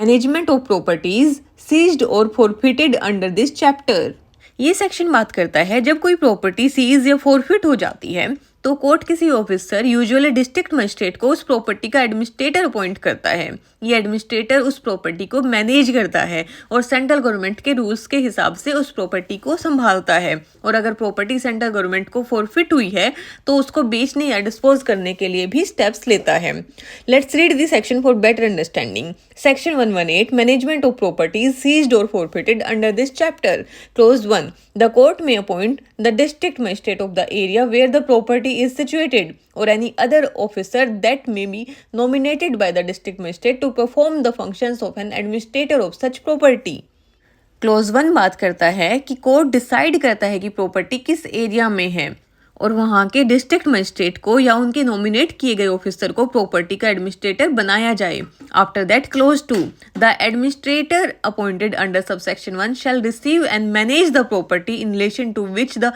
Management of properties seized और forfeited under this chapter. ये section बात करता है जब कोई प्रॉपर्टी सीज या फॉरफिट हो जाती है तो कोर्ट किसी ऑफिसर यूजुअली डिस्ट्रिक्ट मजिस्ट्रेट को उस प्रॉपर्टी का एडमिनिस्ट्रेटर अपॉइंट करता है। ये एडमिनिस्ट्रेटर उस प्रॉपर्टी को मैनेज करता है और सेंट्रल गवर्नमेंट के रूल्स के हिसाब से उस प्रॉपर्टी को संभालता है। और अगर प्रॉपर्टी सेंट्रल गवर्नमेंट को फॉरफिट हुई है तो उसको बेचने या डिस्पोज करने के लिए भी स्टेप्स लेता है। Let's read this section for better understanding. Section 118 management of properties seized और forfeited under this chapter. Close 1 The court may appoint the district magistrate of the area where the property is situated or any other officer that may be nominated by the district magistrate to perform the functions of an administrator of such property. Close 1 बात करता है कि court decide करता है कि property किस area में है और वहाँ के डिस्ट्रिक्ट मजिस्ट्रेट को या उनके नॉमिनेट किए गए ऑफिसर को प्रॉपर्टी का एडमिनिस्ट्रेटर बनाया जाए। After that close 2 the administrator appointed under subsection 1 shall receive and manage the property in relation to which the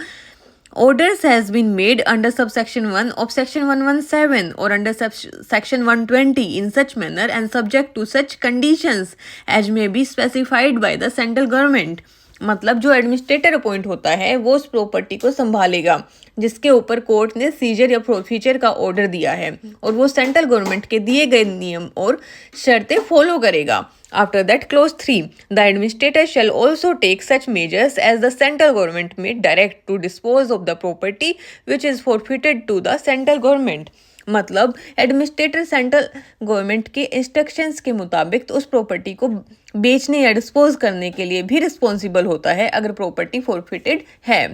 orders has been made under subsection 1 of section 117 or under section 120 in such manner and subject to such conditions as may be specified by the central government। मतलब जो administrator appoint होता है वो उस property को संभालेगा जिसके ऊपर कोर्ट ने सीजर या प्रोसीजर का ऑर्डर दिया है और वो सेंट्रल गवर्नमेंट के दिए गए नियम और शर्तें फॉलो करेगा। After that, clause 3, the administrator shall also take such measures as the central government may direct to dispose of the property which is forfeited to the central government। मतलब administrator central government के instructions के मुताबिक उस property को बेचने या dispose करने के लिए भी रिस्पॉन्सिबल होता है अगर प्रॉपर्टी फॉरफिटेड है।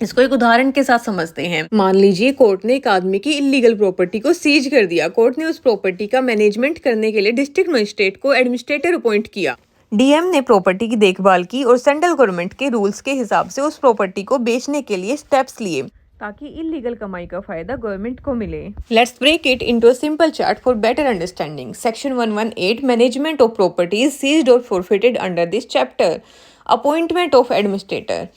इसको एक उदाहरण के साथ समझते हैं। मान लीजिए कोर्ट ने एक आदमी की इलीगल प्रॉपर्टी को सीज कर दिया। कोर्ट ने उस प्रॉपर्टी का मैनेजमेंट करने के लिए डिस्ट्रिक्ट मजिस्ट्रेट को एडमिनिस्ट्रेटर अपॉइंट किया। डीएम ने प्रॉपर्टी की देखभाल की और सेंट्रल गवर्नमेंट के रूल्स के हिसाब से उस प्रॉपर्टी को बेचने के लिए स्टेप्स लिए ताकि इलीगल कमाई का फायदा गवर्नमेंट को मिले। Let's break it into a simple chart for better understanding. Section 118 management of properties seized और forfeited under this chapter. Appointment of administrator.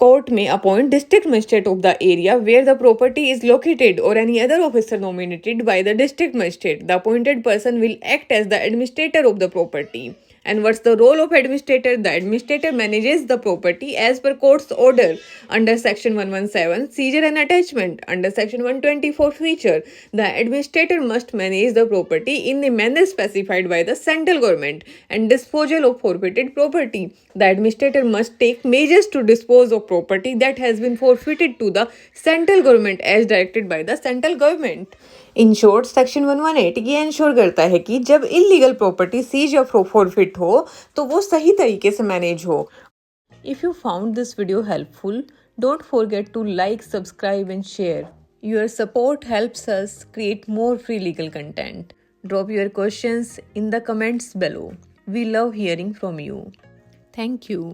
Court may appoint district magistrate of the area where the property is located or any other officer nominated by the district magistrate. The appointed person will act as the administrator of the property. And what's the role of administrator? The administrator manages the property as per court's order under section 117 seizure and attachment. Under section 124 feature, the administrator must manage the property in the manner specified by the central government and disposal of forfeited property. The administrator must take measures to dispose of property that has been forfeited to the central government as directed by the central government. In short section 118 ये ensure करता है कि जब illegal property seize या forfeit हो तो वो सही तरीके से मैनेज हो। If you found this video helpful, don't forget to like, subscribe and share. Your support helps us create more free legal content. Drop your questions in the comments below. We love hearing from you. Thank you.